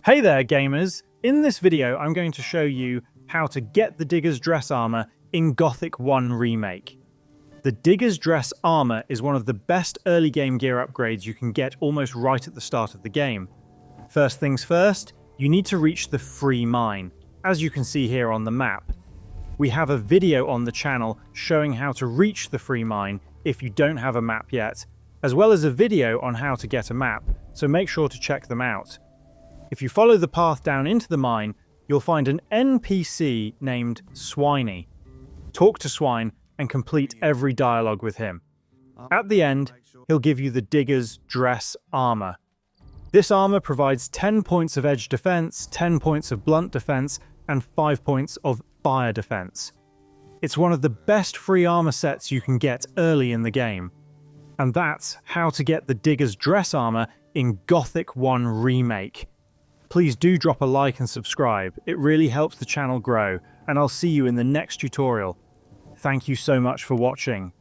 Hey there, gamers! In this video, I'm going to show you how to get the Digger's dress armor in Gothic 1 Remake. The Digger's dress armor is one of the best early game gear upgrades you can get almost right at the start of the game. First things first, you need to reach the free mine, as you can see here on the map. We have a video on the channel showing how to reach the free mine if you don't have a map yet, as well as a video on how to get a map, so make sure to check them out. If you follow the path down into the mine, you'll find an NPC named Swiney. Talk to Swine and complete every dialogue with him. At the end, he'll give you the Digger's dress armor. This armor provides 10 points of edge defense, 10 points of blunt defense, and 5 points of fire defense. It's one of the best free armor sets you can get early in the game. And that's how to get the Digger's dress armor in Gothic 1 Remake. Please do drop a like and subscribe, it really helps the channel grow, and I'll see you in the next tutorial. Thank you so much for watching.